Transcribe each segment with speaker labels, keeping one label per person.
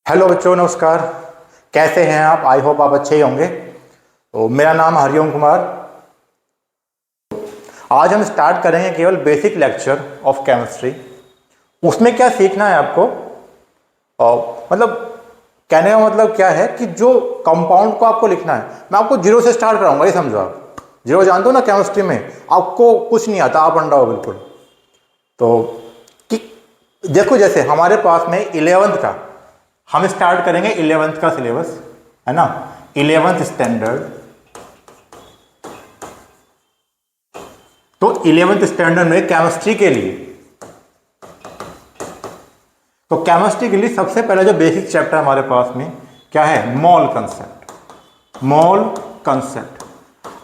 Speaker 1: Hello बच्चों, नमस्कार। कैसे हैं आप? आई होप आप अच्छे ही होंगे। तो मेरा नाम हरिओम कुमार। आज हम स्टार्ट करेंगे केवल बेसिक लेक्चर ऑफ केमिस्ट्री। उसमें क्या सीखना है आपको, और मतलब कहने का मतलब क्या है कि जो कंपाउंड को आपको लिखना है, मैं आपको जीरो से स्टार्ट कराऊंगा। ये समझो, आप जीरो जानते हो ना, केमिस्ट्री में आपको कुछ नहीं आता, आप अंडा हो बिल्कुल। तो कि देखो, जैसे हमारे पास में 11th का, हम स्टार्ट करेंगे 11th का सिलेबस, है ना, 11th स्टैंडर्ड। तो 11th स्टैंडर्ड में केमिस्ट्री के लिए, तो केमिस्ट्री के लिए सबसे पहले जो बेसिक चैप्टर हमारे पास में क्या है, मोल कंसेप्ट। मोल कंसेप्ट।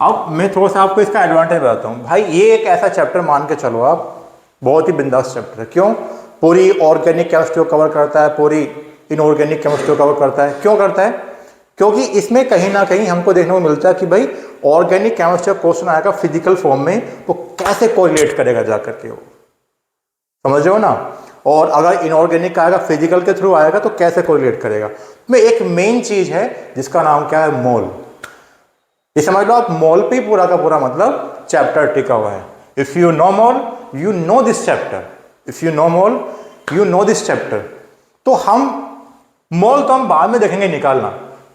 Speaker 1: अब मैं थोड़ा सा आपको इसका एडवांटेज बताता हूं। भाई ये एक ऐसा चैप्टर मान के चलो आप, बहुत ही बिंदास चैप्टर है। क्यों? पूरी ऑर्गेनिक केमिस्ट्री को कवर करता है, पूरी इनऑर्गेनिक केमिस्ट्री को कवर करता है। क्यों करता है? क्योंकि इसमें कहीं ना कहीं हमको देखने को मिलता है कि भाई ऑर्गेनिक केमिस्ट्री का क्वेश्चन आएगा फिजिकल फॉर्म में, तो कैसे कोरिलेट करेगा जाकर के, वो समझ रहे हो ना। और अगर इनऑर्गेनिक आएगा, फिजिकल के थ्रू आएगा, तो कैसे कोरिलेट करेगा। में एक मेन चीज है जिसका नाम क्या है, मोल। ये समझ लो आप, मोल पे ही पूरा का पूरा मतलब चैप्टर टिका हुआ है। If you know mole, you know this chapter. If you know mole, you know this chapter. तो हम मोल तो हम बाद में देखेंगे निकालना,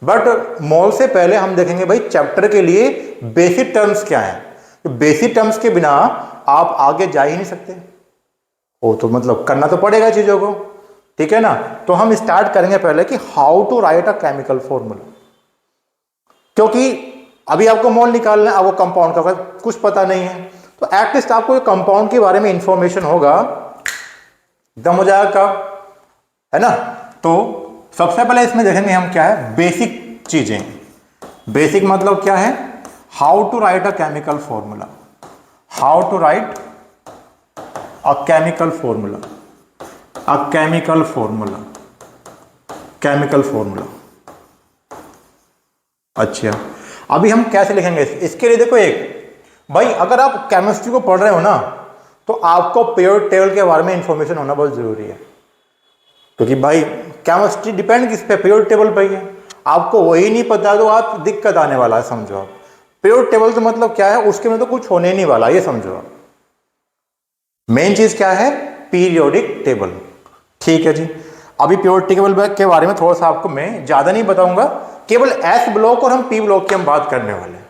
Speaker 1: बट मोल से पहले हम देखेंगे भाई चैप्टर के लिए बेसिक टर्म्स क्या हैं। बेसिक टर्म्स के बिना आप आगे जा ही नहीं सकते। वो तो मतलब करना तो पड़ेगा चीजों को, ठीक है ना। तो हम स्टार्ट करेंगे पहले कि how to write a chemical formula. क्योंकि अभी आपको मोल निकालना है, आपको कंपाउंड का कुछ पता नहीं है, तो एटलीस्ट आपको कंपाउंड के बारे में इंफॉर्मेशन होगा, एकदम हो जाएगा, है ना। तो सबसे पहले इसमें देखेंगे हम क्या है, बेसिक चीजें। बेसिक मतलब क्या है, how to write a chemical formula. How to write a chemical formula. A chemical formula. Chemical formula. अच्छा, अभी हम कैसे लिखेंगे इसके लिए देखो, एक भाई अगर आप केमिस्ट्री को पढ़ रहे हो ना, तो आपको पीरियोडिक टेबल के बारे में इंफॉर्मेशन होना बहुत जरूरी है। क्योंकि भाई केमिस्ट्री डिपेंड किस पे, पीरियोडिक टेबल पे ही है। आपको वही नहीं पता तो आप दिक्कत आने वाला है, समझो आप। पीरियोडिक टेबल तो मतलब क्या है, उसके में तो कुछ होने नहीं वाला, ये समझो आप। मेन चीज क्या है, पीरियोडिक टेबल। ठीक है जी। अभी पीरियोडिक टेबल के बारे में थोड़ा सा आपको मैं ज्यादा नहीं बताऊंगा, केवल एस ब्लॉक और हम पी ब्लॉक की हम बात करने वाले हैं।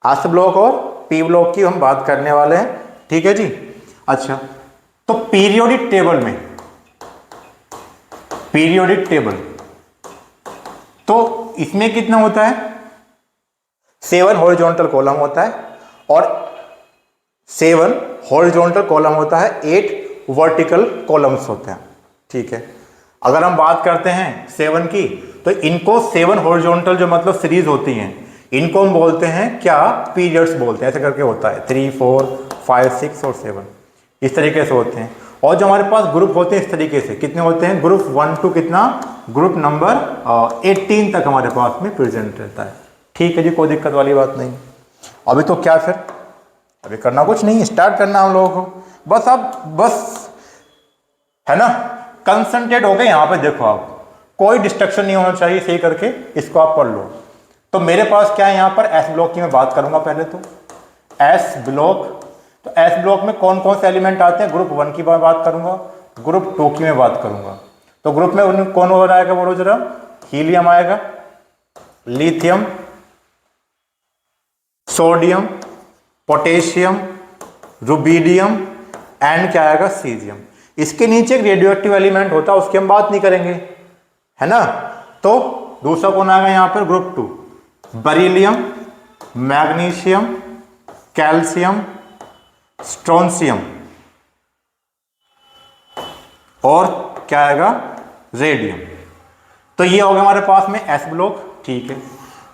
Speaker 1: एस ब्लॉक और पी ब्लॉक की हम बात करने वाले हैं, ठीक है जी। अच्छा, तो पीरियोडिक टेबल में, पीरियोडिक टेबल, तो इसमें कितना होता है, 7 हॉरिजॉन्टल कॉलम होता है, और 7 हॉरिजॉन्टल कॉलम होता है, 8 वर्टिकल कॉलम्स होते हैं, ठीक है। अगर हम बात करते हैं 7 की, तो इनको 7 हॉरिजॉन्टल जो मतलब सीरीज होती हैं, इनको हम बोलते हैं क्या, पीरियड्स बोलते हैं। ऐसे करके होता है 3, 4, 5, 6 और 7, इस तरीके से होते हैं। और जो हमारे पास ग्रुप होते हैं इस तरीके से, कितने होते हैं, ग्रुप 1 to कितना, ग्रुप नंबर 18 तक हमारे पास में प्रेजेंट रहता है, ठीक है जी। कोई दिक्कत वाली बात नहीं। अभी तो क्या, फिर अभी करना कुछ नहीं, स्टार्ट करना हम लोगों को, बस आप बस, है ना, कंसंट्रेट हो गए यहाँ पे। देखो आप, कोई डिस्ट्रक्शन नहीं होना चाहिए, सही करके इसको आप पढ़ लो। तो मेरे पास क्या है यहाँ पर, एस ब्लॉक की मैं बात करूंगा पहले। तो एस ब्लॉक, तो एस ब्लॉक में कौन कौन से एलिमेंट आते हैं, ग्रुप 1 की बात करूंगा, ग्रुप 2 की मैं बात करूंगा। तो ग्रुप में कौन हो आएगा, बोलो जरा, हीलियम आएगा, lithium, sodium, potassium, rubidium and क्या आएगा, सीजियम। इसके नीचे एक रेडियो एक्टिव एलिमेंट होता है, उसकी हम बात नहीं करेंगे, है ना। तो दूसरा कौन आएगा यहाँ पर, group 2, beryllium, magnesium, calcium, strontium, और क्या आएगा, रेडियम। तो ये हो गया हमारे पास में एस ब्लॉक, ठीक है।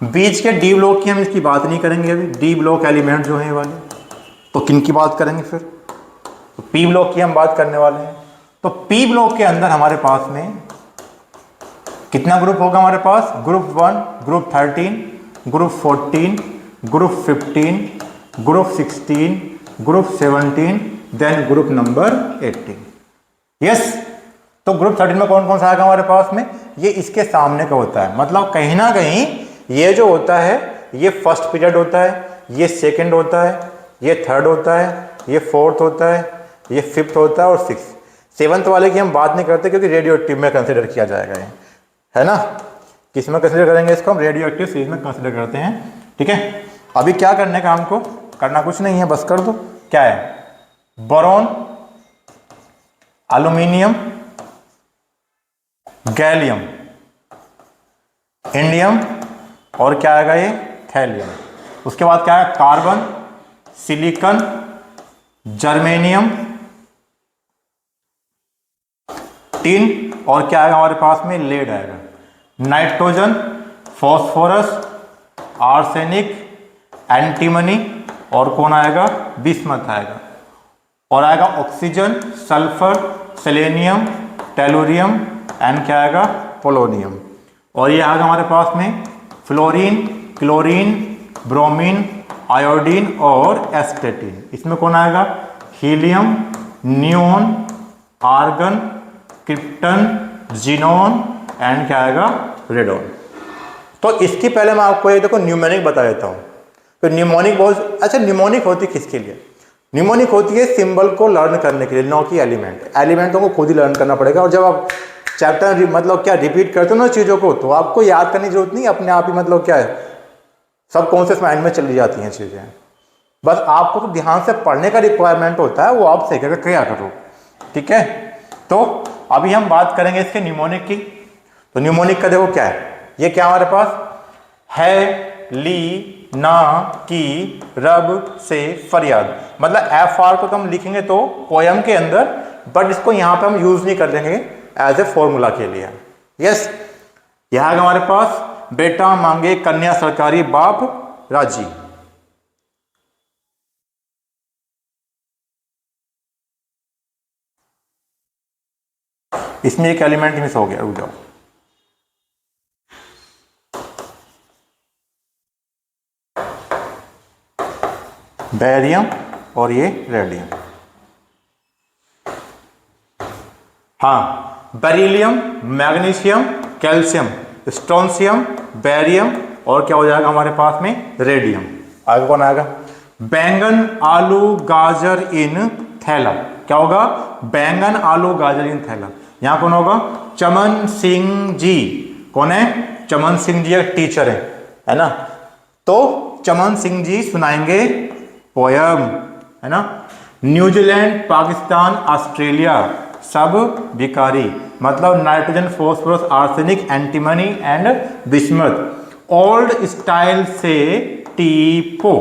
Speaker 1: बीच के डी ब्लॉक की हम इसकी बात नहीं करेंगे अभी, डी ब्लॉक एलिमेंट जो है वाले, तो किन की बात करेंगे फिर, तो पी ब्लॉक की हम बात करने वाले हैं। तो पी ब्लॉक के अंदर हमारे पास में कितना ग्रुप होगा, हमारे पास group 1, group 13, group 14, group 15, group 16, group 17, then group number 18। Yes, तो ग्रुप 13 में कौन कौन सा आएगा हमारे पास में, ये इसके सामने का होता है। मतलब कहीं ना कहीं ये जो होता है ये फर्स्ट पीरियड होता है, ये सेकंड होता है, ये थर्ड होता है, ये फोर्थ होता है, ये फिफ्थ होता है और सिक्स। सेवंथ वाले की हम बात नहीं करते क्योंकि रेडियो एक्टिव में कंसिडर किया जाएगा ये, है ना। किस में कंसिडर करेंगे इसको? हम रेडियो एक्टिव सीरीज में कंसिडर करते हैं, ठीक है। अभी क्या करने का हमको? करना कुछ नहीं है, बस कर दो। क्या है? बोरॉन, एल्यूमिनियम, गैलियम, इंडियम और क्या आएगा ये? थैलियम। उसके बाद क्या है? कार्बन, सिलिकॉन, जर्मेनियम, टिन और क्या आएगा हमारे पास में? लेड आएगा। नाइट्रोजन, फॉस्फोरस, आर्सेनिक, एंटीमनी और कौन आएगा? बिस्मथ आएगा। और आएगा oxygen, sulphur, selenium, tellurium and क्या आएगा? पोलोनियम। और ये आएगा हमारे पास में फ्लोरीन, क्लोरीन, ब्रोमीन, आयोडीन और एस्टेटिन। इसमें कौन आएगा? Helium, neon, argon, krypton, xenon and क्या आएगा? रेडोन। तो इसकी पहले मैं आपको ये देखो न्यूमोनिक बता देता हूँ। तो न्यूमोनिक बहुत अच्छा, न्यूमोनिक होती किसके लिए? न्यूमोनिक होती है सिंबल को लर्न करने के लिए, नौ की एलिमेंट। एलिमेंटों को खुद ही लर्न करना पड़ेगा। और जब आप चैप्टर मतलब क्या रिपीट करते हो ना चीज़ों को, तो आपको याद करने की जरूरत नहीं, अपने आप ही मतलब क्या है सबकॉन्शियस माइंड में चली जाती हैं चीज़ें। बस आपको तो ध्यान से पढ़ने का रिक्वायरमेंट होता है, वो आप सही करके क्या करो, ठीक है। तो अभी हम बात करेंगे इसके न्यूमोनिक की। तो न्यूमोनिक का देखो क्या है, ये क्या हमारे पास है? ली, ना, की, रब, से, फरियाद। मतलब एफ आर को तो हम लिखेंगे तो पोयम के अंदर, बट इसको यहाँ पे हम यूज नहीं कर देंगे एज ए फॉर्मूला के लिए। यस, यहाँ हमारे पास बेटा मांगे कन्या सरकारी बाप राजी। इसमें एक एलिमेंट मिस हो गया, रुक जाओ। बेरियम और ये रेडियम। हाँ, beryllium, magnesium, calcium, strontium, barium और क्या हो जाएगा हमारे पास में? रेडियम। आगे कौन आएगा? बैंगन, आलू, गाजर इन थैला। क्या होगा? बैंगन, आलू, गाजर इन थैला। यहां कौन होगा? चमन सिंह जी। कौन है? चमन सिंह जी एक टीचर है ना। तो चमन सिंह जी सुनाएंगे पोयम, है ना। न्यूजीलैंड, पाकिस्तान, ऑस्ट्रेलिया सब भिखारी। मतलब nitrogen, phosphorus, arsenic, antimony and bismuth. Old style से टीपो।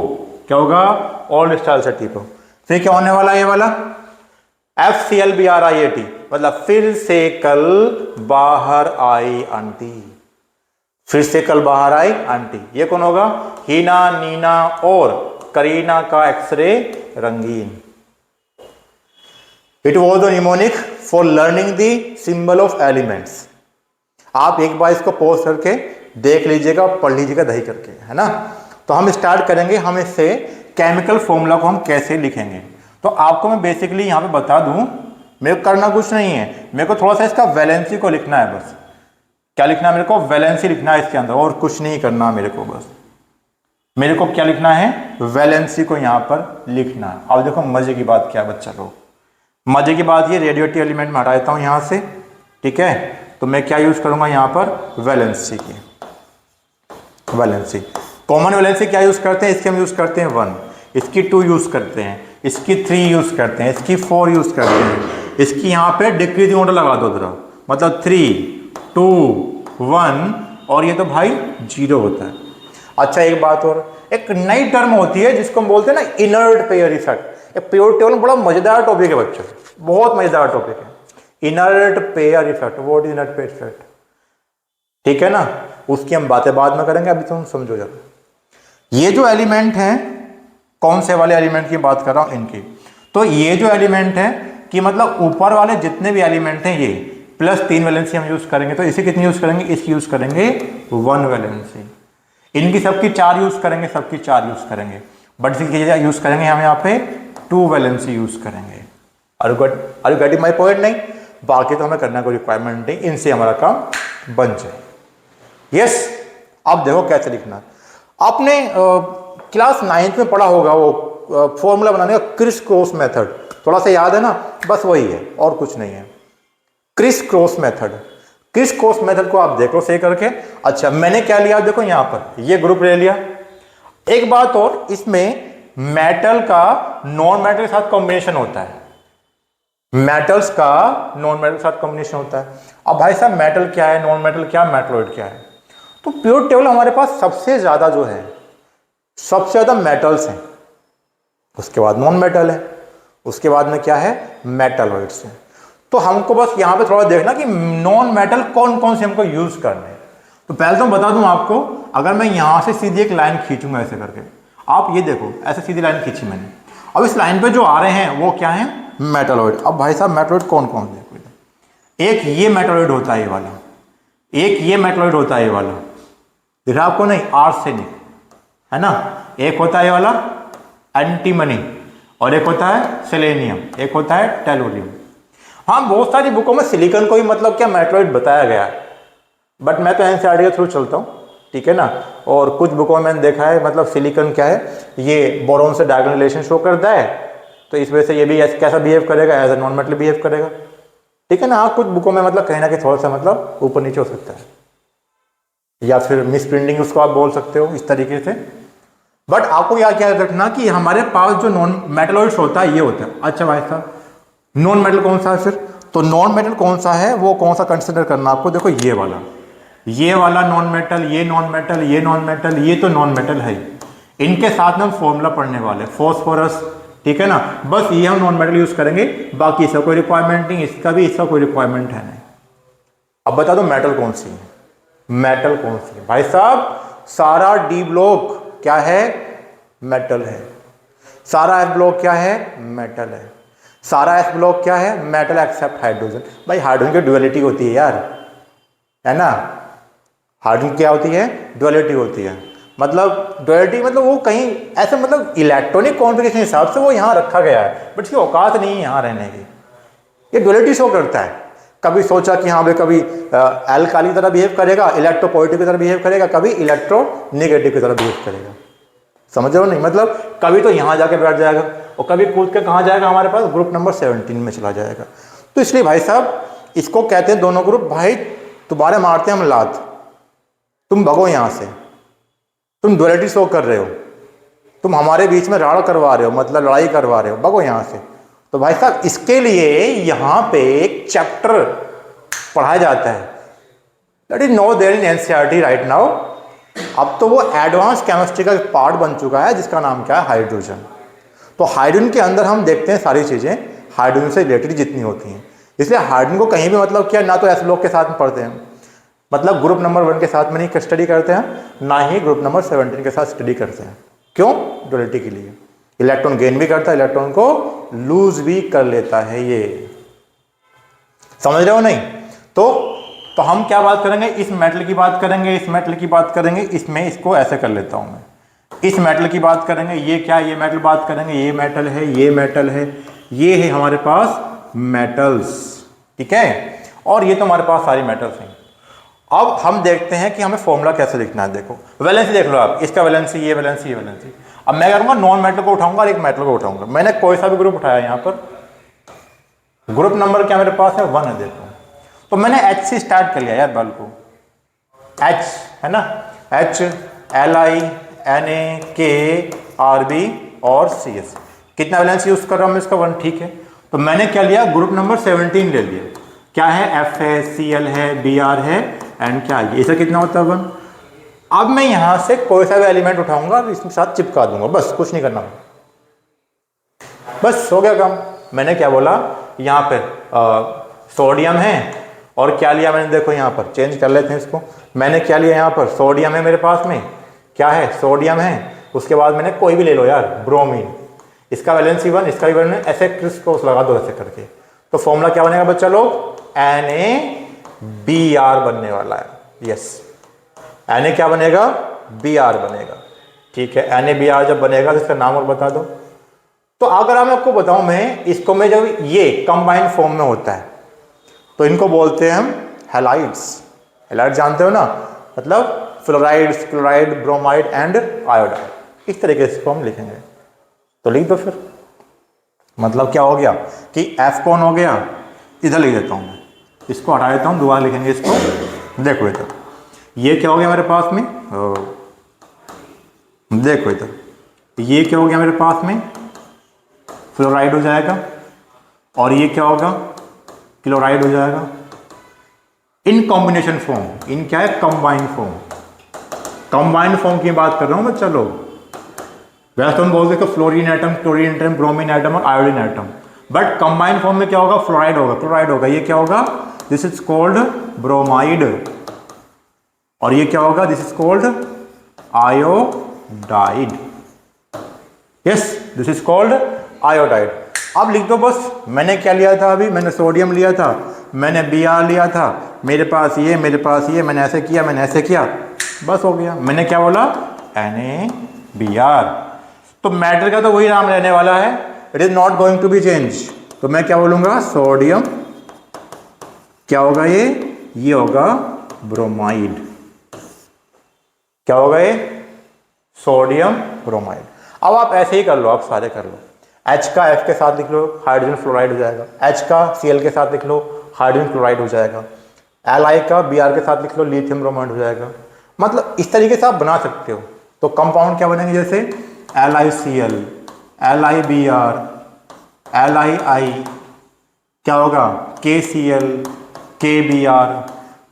Speaker 1: क्या होगा? ओल्ड स्टाइल से टीपो। फिर क्या होने वाला? ये वाला FCLBRIAT, मतलब फिर से कल बाहर आई आंटी। फिर से कल बाहर आई आंटी। ये कौन होगा? हीना, नीना और करीना का एक्सरे रंगीन। It was the mnemonic for learning the symbol of elements. आप एक बार इसको पॉज करके देख लीजिएगा, पढ़ लीजिएगा दही करके, है ना। तो हम स्टार्ट करेंगे, हम इससे केमिकल फॉर्मूला को हम कैसे लिखेंगे। तो आपको मैं बेसिकली यहाँ पे बता दूं, मेरे को करना कुछ नहीं है, मेरे को थोड़ा सा इसका वैलेंसी को लिखना है बस। क्या लिखना है मेरे को? वैलेंसी लिखना है इसके अंदर, और कुछ नहीं करना मेरे को। बस मेरे को क्या लिखना है? वैलेंसी को यहाँ पर लिखना है। अब देखो मजे की बात क्या है बच्चा लोग, मजे की बात ये रेडियो एक्टिव एलिमेंट में हटा देता हूँ यहाँ से, ठीक है। तो मैं क्या यूज करूंगा यहाँ पर? वैलेंसी की। वैलेंसी, कॉमन वैलेंसी क्या यूज करते हैं? इसके हम यूज करते हैं 1, इसकी 2 यूज करते हैं, इसकी 3 यूज करते हैं, इसकी 4 यूज करते हैं, इसकी यहाँ पे डिक्रीजिंग ऑर्डर लगा दो जरा, मतलब 3, 2, 1 और ये तो भाई 0 होता है। अच्छा एक बात और, एक नई टर्म होती है जिसको हम बोलते हैं ना इनर्ट पेयर इफेक्ट। एक प्योर टेबल बड़ा मजेदार टॉपिक है बच्चों, बहुत मजेदार टॉपिक है। Inert pair effect, what is inert pair effect, ठीक है ना। उसकी हम बातें बाद में करेंगे, अभी तुम समझो जरा। ये जो एलिमेंट हैं, कौन से वाले एलिमेंट की बात कर रहा हूं? इनकी। तो ये जो एलिमेंट है कि मतलब ऊपर वाले जितने भी एलिमेंट हैं ये +3 वैलेंसी हम यूज करेंगे। तो इसे कितनी यूज करेंगे? इसकी यूज करेंगे 1 वैलेंसी। इनकी सबकी 4 यूज करेंगे, सबकी 4 यूज करेंगे, बट इसकी यूज करेंगे हम यहाँ पे 2 वैलेंसी यूज करेंगे। Are you getting my point? नहीं, बाकी तो हमें करना कोई रिक्वायरमेंट नहीं, इनसे हमारा काम बन जाए। यस, अब देखो कैसे लिखना है। आपने क्लास 9th में पढ़ा होगा वो फॉर्मूला बनाने का क्रिस क्रॉस मेथड, थोड़ा सा याद है ना, बस वही है और कुछ नहीं है। Criss cross method, criss cross method को आप देखो सही करके। अच्छा मैंने क्या लिया, देखो यहां पर ये ग्रुप ले लिया। एक बात और, इसमें मेटल का नॉन मेटल के साथ कॉम्बिनेशन होता है, मेटल्स का नॉन मेटल के साथ कॉम्बिनेशन होता है। अब भाई साहब मेटल क्या है, नॉन मेटल क्या, मेटलॉइड क्या है, तो पीरियोडिक टेबल हमारे पास सबसे ज्यादा जो है, सबसे ज्यादा मेटल्स हैं, उसके बाद नॉन मेटल है, उसके बाद में क्या है, मेटलॉइड्स हैं। तो हमको बस यहां पे थोड़ा देखना कि नॉन मेटल कौन कौन से हमको यूज करने हैं। तो पहले तो मैं बता दूं आपको, अगर मैं यहां से सीधी एक लाइन खींचूंगा ऐसे करके, आप ये देखो ऐसे सीधी लाइन खींची मैंने, अब इस लाइन पे जो आ रहे हैं वो क्या है, मेटलॉइड। अब भाई साहब मेटलॉइड कौन कौन से, एक ये मेटलॉइड होता है ये वाला, एक ये मेटलॉइड होता है ये वाला, दिख रहा आपको, नहीं, आर्सेनिक है ना, एक होता है ये वाला एंटीमनी, और एक होता है सेलेनियम, एक होता है टेलोरियम। हाँ बहुत सारी बुकों में सिलिकॉन को ही मतलब क्या मेटलॉइड बताया गया है, बट मैं तो एनसीईआरटी के थ्रू चलता हूँ, ठीक है ना। और कुछ बुकों में मैंने देखा है मतलब सिलिकॉन क्या है, ये बोरोन से डायगोनल रिलेशन शो करता है, तो इस वजह से ये भी कैसा बिहेव करेगा, as a non metal behave करेगा, ठीक है ना। हाँ कुछ बुकों में मतलब कहीं ना कहीं थोड़ा सा मतलब ऊपर नीचे हो सकता है, या फिर मिस प्रिंटिंग उसको आप बोल सकते हो इस तरीके से। बट आपको क्या रखना कि हमारे पास जो नॉन मेटलॉइड्स होता है ये होता है। अच्छा भाई साहब नॉन मेटल कौन सा है फिर, तो नॉन मेटल कौन सा है, वो कौन सा कंसिडर करना आपको, देखो ये वाला नॉन मेटल, ये नॉन मेटल, ये नॉन मेटल, ये तो नॉन मेटल है। इनके साथ में हम फॉर्मूला पढ़ने वाले, फॉस्फोरस, ठीक है ना, बस ये हम नॉन मेटल यूज करेंगे, बाकी इसका कोई रिक्वायरमेंट नहीं, इसका भी इसका कोई रिक्वायरमेंट है नहीं। अब बता दो मेटल कौन सी है, मेटल कौन सी है भाई साहब, सारा डी ब्लॉक क्या है, मेटल है, सारा एफ ब्लॉक क्या है, मेटल है, सारा एस ब्लॉक क्या है, मेटल एक्सेप्ट हाइड्रोजन। भाई हाइड्रोजन की ड्युअलिटी होती है यार, है ना, हाइड्रोजन क्या होती है, ड्युअलिटी होती है। मतलब ड्युअलिटी मतलब वो कहीं ऐसे मतलब इलेक्ट्रॉनिक कॉन्फ़िगरेशन हिसाब से वो यहाँ रखा गया है, बट इसकी औकात नहीं है यहाँ रहने की, ये ड्युअलिटी शो करता है। कभी सोचा कि हाँ भाई कभी एल्काली की तरह बिहेव करेगा, इलेक्ट्रोपॉजिटिव की तरह बिहेव करेगा, कभी इलेक्ट्रोनेगेटिव की तरह बिहेव करेगा, समझ रहे हो नहीं, मतलब कभी तो यहाँ जाके बैठ जाएगा और कभी कूद के कहाँ जाएगा, हमारे पास ग्रुप नंबर 17 में चला जाएगा। तो इसलिए भाई साहब इसको कहते हैं दोनों ग्रुप, भाई तुम्हारे मारते हैं हम लात, तुम भगो यहाँ से, तुम ड्युअलिटी शो कर रहे हो, तुम हमारे बीच में राड़ करवा रहे हो, मतलब लड़ाई करवा रहे हो, भगो यहाँ से। तो भाई साहब इसके लिए यहाँ पे एक चैप्टर पढ़ाया जाता है, that is no there in NCERT right now. अब तो वो एडवांस केमिस्ट्री का पार्ट बन चुका है जिसका नाम क्या है, हाइड्रोजन। तो हाइड्रोजन के अंदर हम देखते हैं सारी चीजें हाइड्रोजन से रिलेटेड जितनी होती हैं, इसलिए हाइड्रोजन को कहीं भी मतलब क्या ना तो एस ब्लॉक के साथ में पढ़ते हैं, मतलब ग्रुप नंबर 1 के साथ में नहीं स्टडी करते हैं, ना ही ग्रुप नंबर 17 के साथ स्टडी करते हैं। क्यों, ड्युअलिटी के लिए, इलेक्ट्रॉन गेन भी करता है, इलेक्ट्रॉन को लूज भी कर लेता है, ये समझ रहे हो नहीं। तो हम क्या बात करेंगे, इस मेटल की बात करेंगे, इस मेटल की बात करेंगे, इसमें इसको ऐसे कर लेता हूं मैं, इस मेटल की बात करेंगे, ये क्या, ये मेटल बात करेंगे, ये मेटल है, ये मेटल है, ये है हमारे पास मेटल्स, ठीक है, और ये तो हमारे पास सारी मेटल्स हैं। अब हम देखते हैं कि हमें फॉर्मूला कैसे लिखना है। देखो वैलेंसी देख लो आप, इसका वैलेंसी, ये वैलेंसी, ये वैलेंसी। अब मैं करूँगा नॉन मेटल को उठाऊंगा और एक मेटल को उठाऊंगा, मैंने कोई सा भी ग्रुप उठाया यहाँ पर, ग्रुप नंबर क्या मेरे पास है 1 है, देखो तो मैंने H से स्टार्ट कर लिया यार, बल को H है ना, H Li Na K Rb और CS, कितना वैलेंस यूज कर रहा हूं मैं इसका 1, ठीक है। तो मैंने क्या लिया, ग्रुप नंबर 17 ले लिया, क्या है, F है, Cl है, Br है एंड क्या है, इसे कितना होता है 1। अब मैं यहां से कोई सा भी एलिमेंट उठाऊंगा और इसके साथ चिपका दूंगा, बस कुछ नहीं करना, बस हो गया काम। मैंने क्या बोला, यहाँ पे सोडियम है और क्या लिया मैंने, देखो यहाँ पर चेंज कर लेते हैं इसको, मैंने क्या लिया, यहाँ पर सोडियम है मेरे पास में, क्या है, सोडियम है, उसके बाद मैंने कोई भी ले लो यार, ब्रोमीन, इसका वैलेंसी 1, इसका भी 1, ऐसे क्रिस क्रॉस लगा दो ऐसे करके, तो फॉर्मूला क्या बनेगा बच्चा लोग, NaBr बनने वाला है, यस, Na क्या बनेगा, Br बनेगा, ठीक है। NaBr जब बनेगा तो इसका नाम और बता दो। तो अगर मैं आपको बताऊं, मैं इसको में जब ये कंबाइंड फॉर्म में होता है तो इनको बोलते हैं हम हैलाइड्स, हैलाइड जानते हो ना, मतलब fluorides, chloride, bromide and iodide, इस तरीके से इसको हम लिखेंगे। तो लिख दो फिर। मतलब क्या हो गया कि F कौन हो गया, इधर लिख देता हूँ मैं, इसको हटा देता हूँ, दोबारा लिखेंगे इसको। देखो इधर, ये क्या हो गया मेरे पास में, देखो इधर, ये क्या हो गया मेरे पास में, फ्लोराइड हो जाएगा, और ये क्या होगा, क्लोराइड हो जाएगा। इन कॉम्बिनेशन फॉर्म, इन क्या है, कंबाइंड फॉर्म। कंबाइंड फॉर्म की बात कर रहा हूँ मैं। चलो वैसे तो हम बोलते हैं fluorine atom, chlorine atom, bromine atom और iodine atom, but combined form में क्या होगा, फ्लोराइड होगा, क्लोराइड होगा। ये क्या होगा, दिस इज कॉल्ड ब्रोमाइड, और ये क्या होगा, this is called iodide. Yes, this is called iodide. अब लिख दो बस। मैंने क्या लिया था अभी, मैंने सोडियम लिया था, मैंने Br लिया था, मेरे पास ये, मेरे पास ये, मैंने ऐसे किया, मैंने ऐसे किया, बस हो गया। मैंने क्या बोला, NaBr। तो मैटर का तो वही नाम रहने वाला है, it is not going to be change. तो मैं क्या बोलूंगा, सोडियम, क्या होगा ये होगा ब्रोमाइड। क्या होगा ये, सोडियम ब्रोमाइड। अब आप ऐसे ही कर लो, आप सारे कर लो। H का F के साथ लिख लो, हाइड्रोजन फ्लोराइड हो जाएगा। H का Cl के साथ लिख लो, हाइड्रोजन क्लोराइड हो जाएगा। Li का Br के साथ लिख लो, लिथियम ब्रोमाइड हो जाएगा। मतलब इस तरीके से आप बना सकते हो। तो कंपाउंड क्या बनेंगे, जैसे LiCl, LiBr, LiI, क्या होगा, KCl, KBr,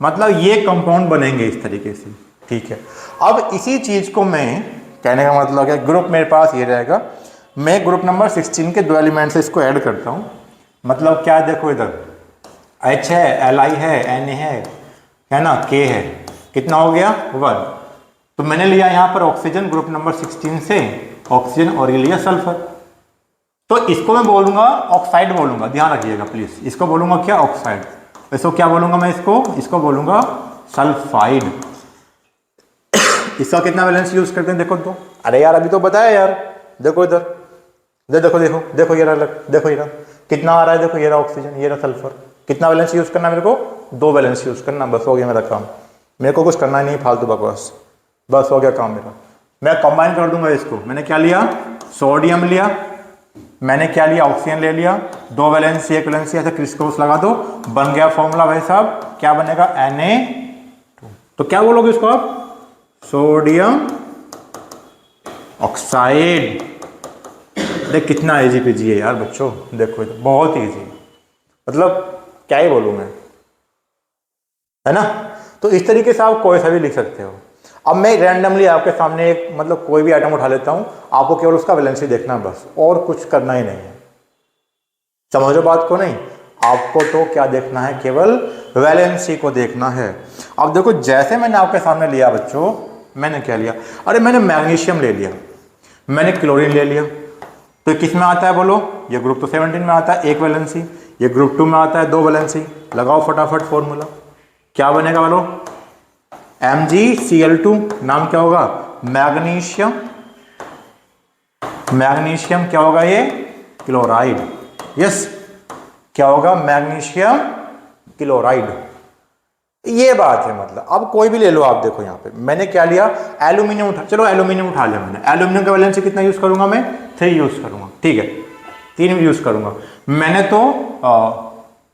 Speaker 1: मतलब ये कंपाउंड बनेंगे इस तरीके से। ठीक है, अब इसी चीज को मैं कहने का मतलब है, ग्रुप मेरे पास ये रहेगा, मैं ग्रुप नंबर 16 के 2 एलिमेंट से इसको ऐड करता हूँ। मतलब क्या, देखो इधर H है, Li है, Na है ना, K है, कितना हो गया, 1। तो मैंने लिया यहाँ पर ऑक्सीजन ग्रुप नंबर 16 से ऑक्सीजन, और ये लिया सल्फर। तो इसको मैं बोलूंगा ऑक्साइड बोलूंगा, ध्यान रखिएगा प्लीज। इसको बोलूंगा क्या, ऑक्साइड। इसको क्या बोलूंगा मैं, इसको बोलूंगा सल्फाइड। इसका कितना बैलेंस यूज करते हैं, देखो तो। अरे यार अभी तो बताया यार, देखो इधर, देखो देखो देखो ये रहा, देखो ये रहा, कितना आ रहा है, देखो ये रहा ऑक्सीजन, ये रहा सल्फर। कितना बैलेंस यूज करना मेरे को, 2 बैलेंस यूज करना, बस हो गया मेरा काम। मेरे को कुछ करना ही नहीं फालतू बकवास, बस हो गया काम मेरा। मैं कंबाइन कर दूंगा इसको। मैंने क्या लिया, सोडियम लिया, मैंने क्या लिया, ऑक्सीजन ले लिया, 2 वैलेंसी 1 वैलेंसी, ऐसे क्रिस क्रॉस लगा दो, बन गया फॉर्मूला भाई साहब। क्या बनेगा, Na। तो क्या बोलोगे इसको आप, सोडियम ऑक्साइड। देख कितना इजी पीजी है यार बच्चों, देखो तो बहुत इजी, मतलब क्या ही बोलूं मैं, है ना। तो इस तरीके से आप कोई सा भी लिख सकते हो। अब मैं रैंडमली आपके सामने एक मतलब कोई भी आइटम उठा लेता हूं, आपको केवल उसका वैलेंसी देखना है बस, और कुछ करना ही नहीं है। समझो बात को, नहीं आपको तो क्या देखना है, केवल वैलेंसी को देखना है। अब देखो जैसे मैंने आपके सामने लिया बच्चों, मैंने क्या लिया, अरे मैंने मैग्नीशियम ले लिया, मैंने क्लोरीन ले लिया। तो किस में आता है बोलो, ये ग्रुप तो 17 में आता है 1 वैलेंसी, ये ग्रुप 2 में आता है 2 वैलेंसी। लगाओ फटाफट फॉर्मूला, क्या बनेगा बोलो, MgCl2, नाम क्या होगा, मैग्नीशियम। मैग्नीशियम क्या होगा ये, क्लोराइड। यस, क्या होगा, मैग्नीशियम क्लोराइड। ये बात है। मतलब अब कोई भी ले लो आप, देखो यहाँ पे मैंने क्या लिया, एल्यूमिनियम उठा, चलो एल्यूमिनियम उठा लिया मैंने। एल्यूमिनियम का वैलेंसी कितना यूज करूंगा मैं, 3 यूज करूंगा, ठीक है, 3 यूज करूंगा। मैंने तो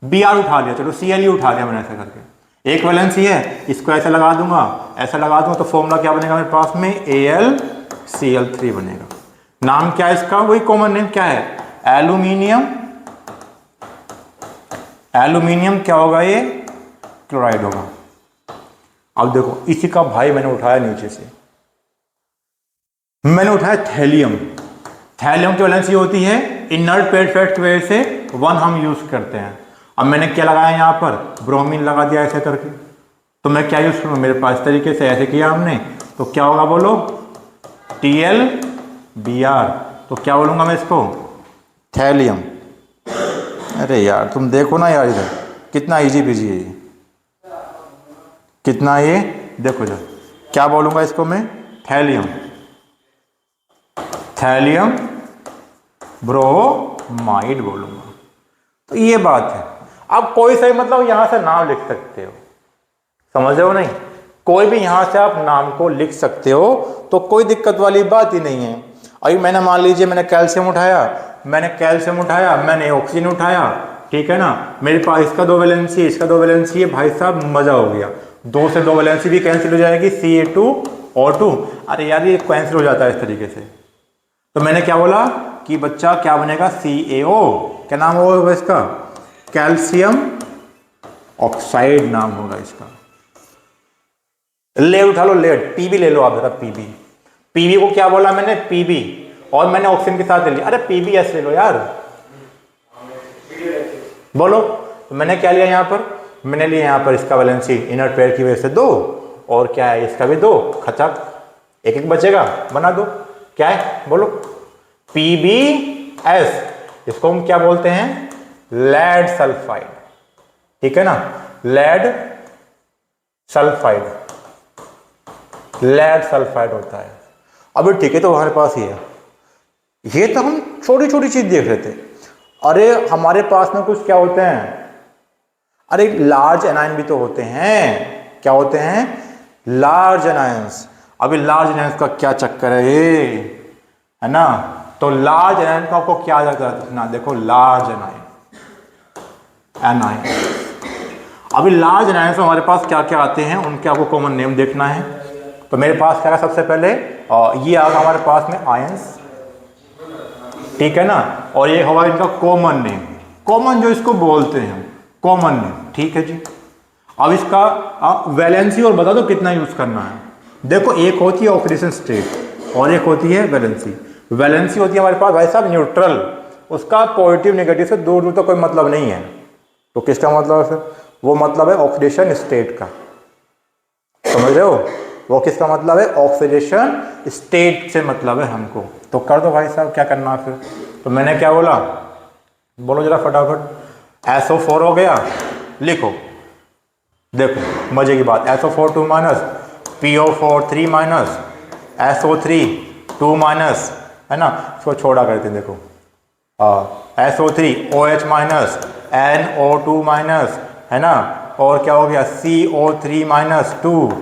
Speaker 1: Br उठा लिया, चलो Cl उठा लिया मैंने, ऐसा करके 1 वैलेंसी है, इसको ऐसे लगा दूंगा, ऐसा लगा दूंगा, तो फॉर्मूला क्या बनेगा मेरे पास में, AlCl3 बनेगा। नाम क्या है इसका, वही कॉमन नेम क्या है, एल्यूमिनियम। एल्यूमिनियम क्या होगा, ये क्लोराइड होगा। अब देखो इसी का भाई मैंने उठाया नीचे से, मैंने उठाया थैलियम। थैलियम की वैलेंसी होती है इनर्ट पेड फैट की वजह से 1 हम यूज करते हैं। अब मैंने क्या लगाया यहाँ पर, ब्रोमीन लगा दिया ऐसे करके। तो मैं क्या यूज करूँगा, मेरे पास तरीके से ऐसे किया हमने, तो क्या होगा बोलो, TlBr। तो क्या बोलूंगा मैं इसको, थैलियम। अरे यार तुम देखो ना यार, इधर कितना इजी पीजी है ये, कितना ये, देखो इधर क्या बोलूंगा इसको मैं, थैलियम। थैलियम ब्रोमाइड बोलूंगा। तो ये बात है। अब कोई सही मतलब यहां से नाम लिख सकते हो, समझ रहे हो नहीं? कोई भी यहाँ से आप नाम को लिख सकते हो, तो कोई दिक्कत वाली बात ही नहीं है। अभी मैंने मान लीजिए मैंने कैल्शियम उठाया, मैंने ऑक्सीजन उठाया, ठीक है ना, मेरे पास इसका 2 वैलेंसी, इसका 2 वैलेंसी है, भाई साहब मजा हो गया। 2 से 2 वैलेंसी भी कैंसिल हो जाएगी, Ca2O2। अरे यार ये कैंसिल हो जाता है इस तरीके से। तो मैंने क्या बोला कि बच्चा क्या बनेगा, CaO, क्या नाम होगा इसका, कैल्शियम ऑक्साइड नाम होगा इसका। लेड उठा लो, लेड, पीबी ले लो आप जरा, पीबी को क्या बोला मैंने, पीबी, और मैंने ऑक्सीजन के साथ ले लिया, अरे PbS ले लो यार, बोलो। तो मैंने क्या लिया यहाँ पर, मैंने लिया यहाँ पर इसका वैलेंसी इनर पेयर की वजह से 2, और क्या है इसका भी 2, खचक, एक एक बचेगा, बना दो, क्या है बोलो, PbS। इसको हम क्या बोलते हैं, लेड सल्फाइड, ठीक है ना, लेड सल्फाइड होता है। अभी ठीक है, तो हमारे पास ही है, ये तो हम छोटी छोटी चीज देख रहे थे। अरे हमारे पास में कुछ क्या होते हैं, अरे लार्ज एनायन भी तो होते हैं, क्या होते हैं, लार्ज एनायंस। अभी लार्ज एनायंस का क्या चक्कर है ये, है ना, तो लार्ज एनायन का आपको क्या रखना, देखो लार्ज एनायन, अभी लार्ज एनायन से हमारे पास क्या क्या आते हैं, उनके आपको कॉमन नेम देखना है। तो मेरे पास क्या है सबसे पहले, ये आ गया हमारे पास में आयंस, ठीक है ना, और ये होगा इनका कॉमन नेम, कॉमन जो इसको बोलते हैं कॉमन नेम, ठीक है जी। अब इसका वैलेंसी और बता दो कितना यूज करना है। देखो एक होती है ऑक्सीडेशन स्टेट और एक होती है वैलेंसी। वैलेंसी होती है हमारे पास भाई साहब न्यूट्रल, उसका पॉजिटिव नेगेटिव से दूर दूर तक कोई मतलब नहीं है। तो किसका मतलब है, वो मतलब है ऑक्सीडेशन स्टेट का, समझ रहे हो, वो किसका मतलब है, ऑक्सीडेशन स्टेट से मतलब है हमको। तो कर दो भाई साहब, क्या करना है फिर। तो मैंने क्या बोला, बोलो जरा फटाफट, SO4 हो गया, लिखो, देखो मजे की बात, SO4 2 minus, PO4 3 minus, SO3 2 minus, है ना, इसको छोड़ा करते हैं, देखो SO3 OH minus, NO2 minus, है ना, और क्या हो गया CO3 माइनस 2,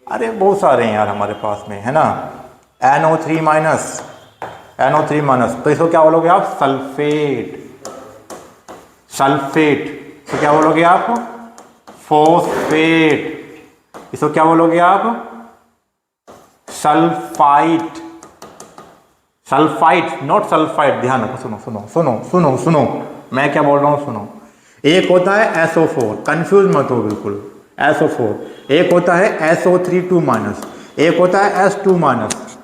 Speaker 1: अरे बहुत सारे हैं यार हमारे पास में, है ना, NO3 माइनस, तो इसको क्या बोलोगे आप, सल्फेट, तो क्या बोलोगे आप, फोस्फेट, इसको क्या बोलोगे आप, सल्फाइट, नॉट सल्फाइड, ध्यान रखो, सुनो, मैं क्या बोल रहा हूँ, सुनो। एक होता है SO4, कंफ्यूज मत हो बिल्कुल, SO4, एक होता है SO3 2 माइनस, एक होता है S2 माइनस।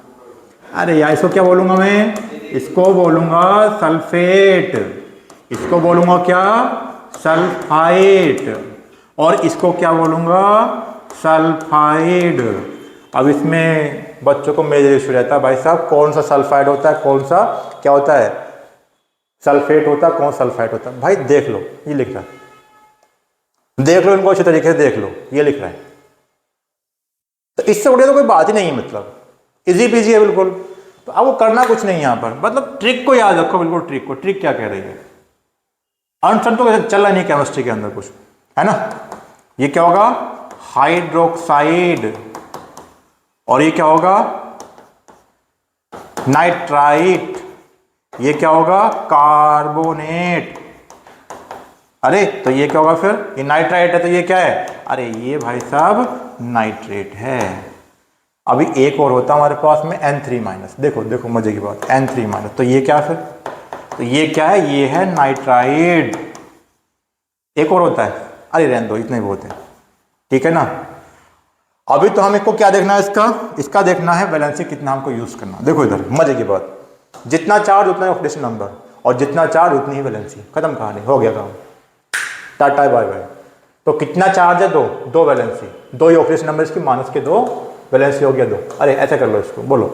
Speaker 1: अरे यार इसको क्या बोलूंगा मैं, इसको बोलूंगा सल्फेट, इसको बोलूंगा क्या, सल्फाइट, और इसको क्या बोलूंगा, सल्फाइड। अब इसमें बच्चों को मेजर इशू रहता है भाई साहब, कौन सा सल्फाइड होता है, कौन सा क्या होता है, सल्फेट होता है, कौन सल्फाइड होता है। भाई देख लो, ये लिख रहा है, देख लो इनको अच्छे तरीके से देख लो, ये लिख रहा है। तो इससे बढ़िया तो कोई बात ही नहीं है, मतलब इजी पीजी है बिल्कुल। तो अब वो करना कुछ नहीं यहाँ पर, मतलब ट्रिक को याद रखो बिल्कुल, ट्रिक क्या कह रही है, आंसर तो चल रहा नहीं केमिस्ट्री के अंदर कुछ, है ना। ये क्या होगा, हाइड्रोक्साइड, और ये क्या होगा, नाइट्राइट, ये क्या होगा, कार्बोनेट। अरे तो ये क्या होगा फिर, ये नाइट्राइट है तो ये क्या है, अरे ये भाई साहब नाइट्रेट है। अभी एक और होता है हमारे पास में N3 माइनस, देखो मजे की बात, N3 माइनस, तो ये क्या फिर, तो ये क्या है, ये है नाइट्राइड। एक और होता है, अरे रहने दो, इतने बहुत है, ठीक है ना। अभी तो हमें को क्या देखना है, इसका देखना है वैलेंसी कितना हमको यूज करना। देखो इधर मजे की बात, जितना चार्ज उतना ऑक्सीडेशन नंबर, और जितना चार्ज उतनी ही वैलेंसी, खत्म कहानी, हो गया काम, टाटा बाय बाय। तो कितना चार्ज है, दो वैलेंसी, 2 ही ऑक्सीडेशन नंबर इसकी, माइनस के 2, वैलेंसी हो गया 2। अरे ऐसा कर लो इसको, बोलो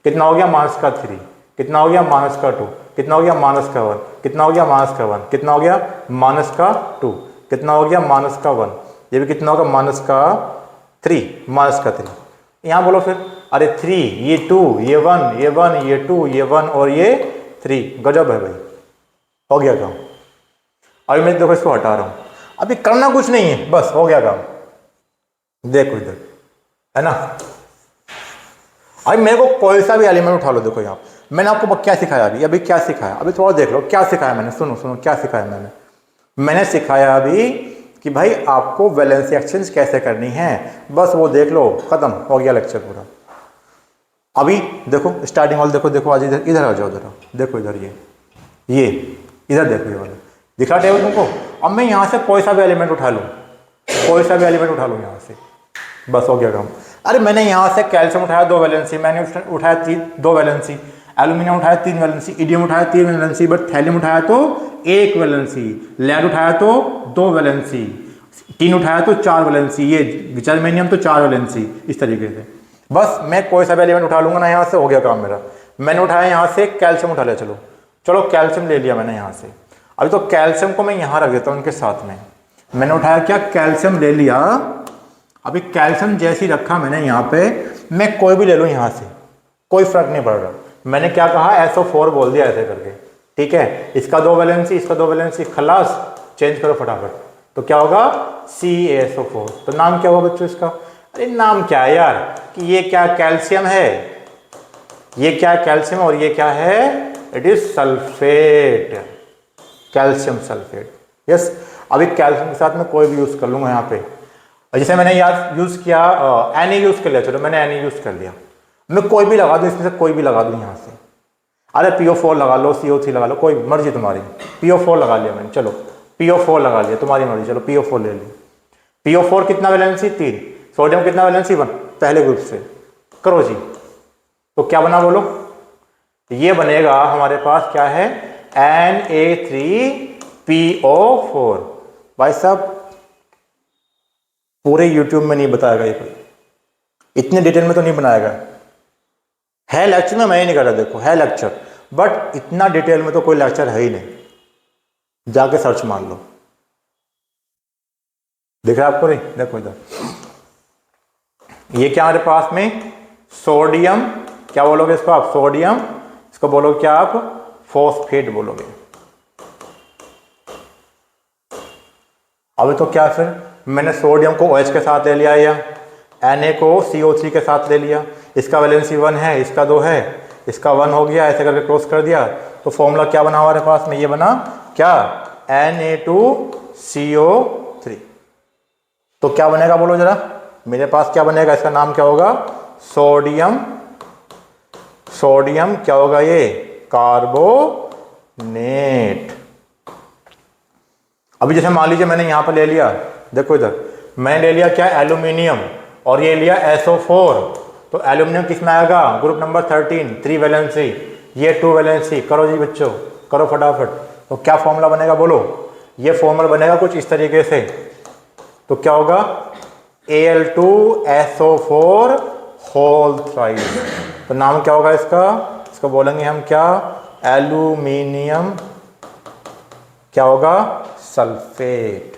Speaker 1: कितना हो गया, -3, कितना हो गया, -2, कितना हो गया, -1, कितना हो गया, -1, कितना हो गया, -2, कितना हो गया, -1, ये भी कितना होगा, -3, यहाँ बोलो फिर, अरे 3, ये 2, ये 1, ये 1, ये 2, ये 1 और ये 3, गजब है भाई, हो गया काम। अभी मैं देखो इसको हटा रहा हूँ, अभी करना कुछ नहीं है, बस हो गया काम। देखो इधर, है ना। अभी मेरे को कोई सा भी एलिमेंट उठा लो, देखो यहाँ मैंने आपको क्या सिखाया, अभी क्या सिखाया, अभी थोड़ा देख लो क्या सिखाया मैंने, सुनो सुनो क्या सिखाया मैंने सिखाया अभी कि भाई आपको वैलेंसी एक्सचेंज कैसे करनी है, बस वो देख लो, खत्म हो गया लेक्चर पूरा। अभी देखो स्टार्टिंग वाला देखो, देखो आज इधर इधर आ जाओ, जरा देखो इधर, ये इधर देखो, ये वाला दिखा टेबल तुमको। अब मैं यहाँ से कोई सा भी एलिमेंट उठा लूँ, कोई सा भी एलिमेंट उठा लूँ यहाँ से, बस हो गया काम। अरे मैंने यहाँ से कैल्शियम उठाया 2 वैलेंसी, मैंने उठाया 2 वैलेंसी, एल्यूमिनियम उठाया 3 वैलेंसी, इडियम उठाया 3 वैलेंसी, बट थैलियम उठाया तो 1 वैलेंसी, लेड उठाया तो 2 वैलेंसी, टीन उठाया तो 4 वैलेंसी, ये जर्मेनियम तो 4 वैलेंसी, इस तरीके से। बस मैं कोई सा भी एलिमेंट उठा लूँगा ना यहाँ से, हो गया काम मेरा। मैंने उठाया यहाँ से कैल्शियम उठा लिया, चलो चलो कैल्शियम ले लिया मैंने यहाँ से। अभी तो कैल्शियम को मैं यहाँ रख देता हूँ उनके साथ में। मैंने उठाया क्या, कैल्शियम ले लिया। अभी कैल्शियम जैसे ही रखा मैंने यहाँ पे, मैं कोई भी ले लूँ यहाँ से, कोई फर्क नहीं पड़ रहा। मैंने क्या कहा, SO4 बोल दिया ऐसे करके, ठीक है। इसका 2 वैलेंसी, इसका 2 वैलेंसी, खलास, चेंज करो फटाफट। तो क्या होगा, CaSO4। तो नाम क्या होगा बच्चों इसका, अरे नाम क्या है यार, कि ये क्या कैल्शियम है, ये क्या कैल्शियम और ये क्या है, it is sulphate, calcium sulphate. Yes, अभी कैल्शियम के साथ में कोई भी यूज कर लूंगा यहाँ पे। जैसे मैंने यार यूज किया, Na यूज कर लिया, चलो मैंने Na यूज कर लिया, मैं कोई भी लगा दूँ इसमें से, कोई भी लगा दूँ यहाँ से। अरे PO4 लगा लो, CO3 लगा लो, कोई मर्जी तुम्हारी। PO4 लगा लिया मैंने, चलो PO4 लगा लिया, तुम्हारी मर्जी, चलो PO4 ले ली। PO4 कितना वैलेंसी, 3। सोडियम कितना वैलेंसी, 1, पहले ग्रुप से करो जी। तो क्या बना बोलो, ये बनेगा हमारे पास क्या है, Na3PO4। भाई साहब पूरे YouTube में नहीं बताएगा ये कोई, इतने डिटेल में तो नहीं बनाएगा। है लेक्चर में, मैं ही नहीं कर रहा, देखो है लेक्चर, बट इतना डिटेल में तो कोई लेक्चर है ही नहीं, जाके सर्च मार लो। दिख रहा है आपको, नहीं देखो इधर, ये क्या हमारे पास में, सोडियम, क्या बोलोगे इसको आप, सोडियम, इसको बोलोगे क्या आप, फॉस्फेट बोलोगे। अभी तो क्या फिर, मैंने सोडियम को OH के साथ ले लिया, या Na को CO3 के साथ ले लिया, इसका वैलेंसी 1 है, इसका 2 है, इसका 1 हो गया, ऐसे करके क्रॉस कर दिया। तो फॉर्मूला क्या बना हमारे पास में, ये बना क्या, Na2CO3। तो क्या बनेगा बोलो जरा, मेरे पास क्या बनेगा, इसका नाम क्या होगा, सोडियम, सोडियम क्या होगा ये, कार्बोनेट। अभी जैसे मान लीजिए मैंने यहां पर ले लिया, देखो इधर मैंने ले लिया क्या, एल्यूमिनियम, और ये लिया SO4। तो एल्यूमिनियम किस में आएगा, ग्रुप नंबर 13, 3 वैलेंसी, ये 2 वैलेंसी। करो जी बच्चों, करो फटाफट। तो क्या फॉर्मूला बनेगा बोलो, ये फॉर्मूला बनेगा कुछ इस तरीके से। तो क्या होगा, Al2SO4 होल थ्राइस। तो नाम क्या होगा इसका, इसको बोलेंगे हम क्या, एल्यूमिनियम क्या होगा, सल्फेट।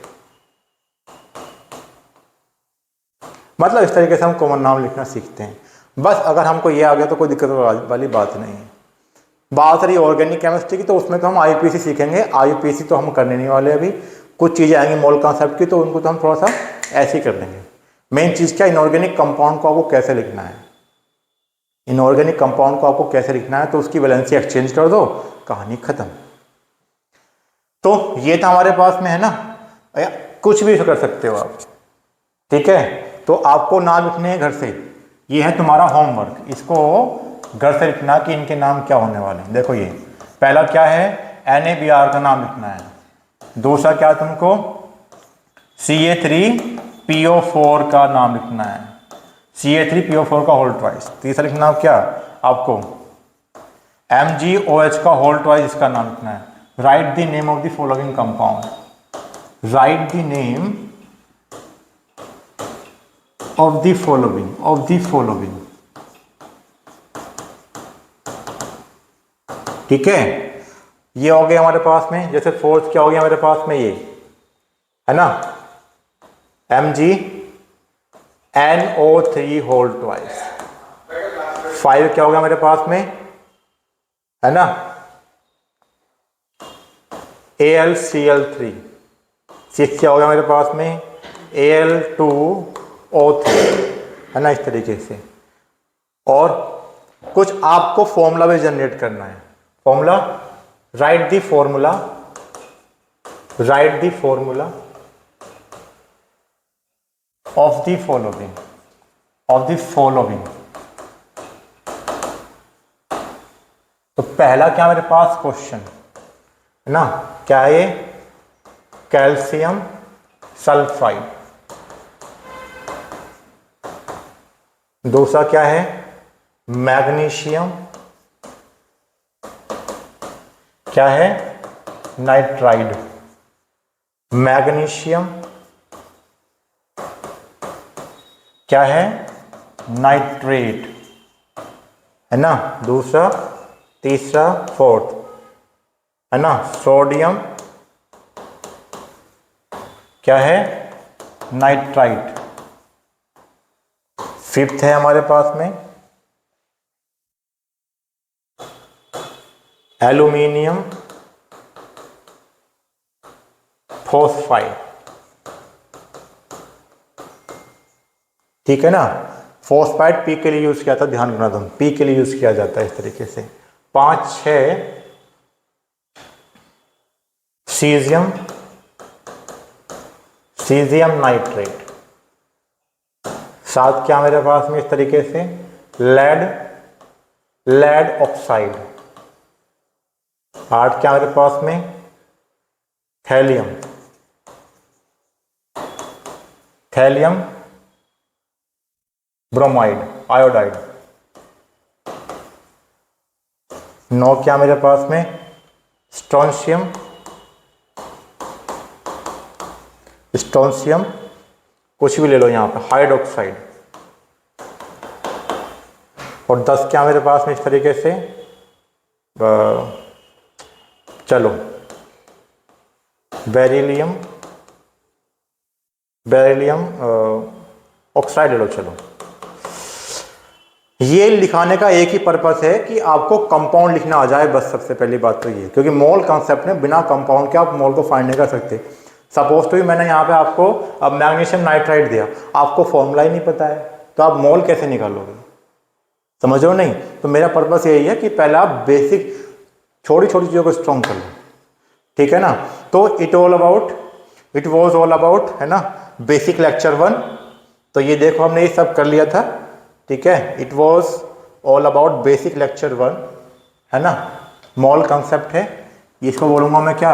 Speaker 1: मतलब इस तरीके से हम कॉमन नाम लिखना सीखते हैं। बस अगर हमको ये आ गया तो कोई दिक्कत वाली बात नहीं है। बात रही ऑर्गेनिक केमिस्ट्री की, तो उसमें तो हम IUPAC सीखेंगे। IUPAC तो हम करने नहीं वाले अभी, कुछ चीज़ें आएंगी मोल कॉन्सेप्ट की, तो उनको तो हम थोड़ा सा ऐसे ही कर लेंगे। मेन चीज़ क्या, इनऑर्गेनिक कंपाउंड को आपको कैसे लिखना है, इनऑर्गेनिक कंपाउंड को आपको कैसे लिखना है, तो उसकी वैलेंसी एक्सचेंज कर दो, कहानी खत्म। तो ये था हमारे पास में, है ना, कुछ भी कर सकते हो आप, ठीक है। तो आपको नाम लिखने हैं घर से, ये है तुम्हारा होमवर्क, इसको घर से लिखना कि इनके नाम क्या होने वाले हैं। देखो ये पहला क्या है, NaBr का नाम लिखना है। दूसरा क्या, तुमको Ca3PO4 का नाम लिखना है, Ca3PO4 का होल ट्वाइस। तीसरा लिखना क्या आपको, MgOH का होल ट्वाइस, इसका नाम लिखना है। Right the name of the following compound, right the name of the following, ठीक है। ये हो गया हमारे पास में। जैसे फोर्थ क्या हो गया हमारे पास में, ये है ना, MgNO3 होल ट्वाइस। 5 क्या हो गया हमारे पास में, है ना, AlCl3। 6 क्या हो गया मेरे पास में, Al2 O3, है ना, इस तरीके से। और कुछ आपको फॉर्मूला भी जनरेट करना है। Formula, right the formula of the following. तो पहला क्या मेरे पास क्वेश्चन है ना, क्या है ये, कैल्शियम सल्फाइड। दूसरा क्या है, मैग्नीशियम, क्या है, नाइट्राइड। मैग्नीशियम क्या है, नाइट्रेट, है ना। दूसरा, तीसरा, फोर्थ, है ना, सोडियम क्या है, नाइट्राइट। फिफ्थ है हमारे पास में एल्यूमिनियम फॉस्फाइड। ठीक है ना, फॉस्फाइड पी के लिए यूज किया था, ध्यान रखना तुम, पी के लिए यूज किया जाता है इस तरीके से। 5, 6 सीजियम नाइट्रेट। 7 क्या मेरे पास में इस तरीके से, लेड ऑक्साइड। 8 क्या मेरे पास में, थैलियम ब्रोमाइड, आयोडाइड। 9 क्या मेरे पास में, स्ट्रोंशियम कुछ भी ले लो यहाँ पे, हाइड्रोक्साइड। और 10 क्या मेरे पास में इस तरीके से, चलो बेरिलियम ऑक्साइड ले लो। चलो, ये लिखाने का एक ही पर्पस है कि आपको कंपाउंड लिखना आ जाए, बस सबसे पहली बात तो ये, क्योंकि मोल कॉन्सेप्ट में बिना कंपाउंड के आप मोल को फाइंड नहीं कर सकते। सपोज तो मैंने यहाँ पे आपको अब मैग्नीशियम नाइट्राइड दिया, आपको फॉर्मूला ही नहीं पता है, तो आप मोल कैसे निकालोगे, समझ रहे हो नहीं। तो मेरा पर्पस यही है कि पहले आप बेसिक छोटी छोटी चीज़ों को स्ट्रॉन्ग कर लो, ठीक है ना। तो इट वॉज ऑल अबाउट, है ना, बेसिक लेक्चर 1। तो ये देखो हमने ये सब कर लिया था, ठीक है। It was all about basic lecture 1, है ना। मोल कॉन्सेप्ट है, इसको बोलूँगा मैं क्या,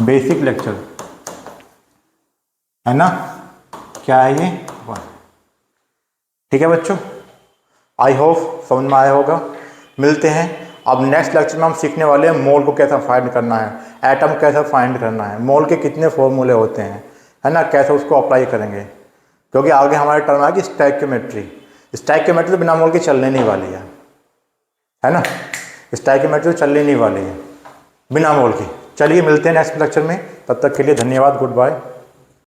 Speaker 1: बेसिक लेक्चर, है ना। क्या है ये, 1। ठीक है बच्चों, आई होप समझ में आया होगा। मिलते हैं अब नेक्स्ट लेक्चर में। हम सीखने वाले हैं मोल को कैसे फाइंड करना है, एटम कैसे फाइंड करना है, मोल के कितने फॉर्मूले होते हैं, है ना, कैसे उसको अप्लाई करेंगे। क्योंकि आगे हमारे टर्म आएगी स्टैइकियोमेट्री तो बिना मोल के चलने नहीं वाली है ना। स्टैइकियोमेट्री तो चलने नहीं वाली है बिना मोल की। चलिए मिलते हैं नेक्स्ट लेक्चर में, तब तक के लिए धन्यवाद, गुड बाय।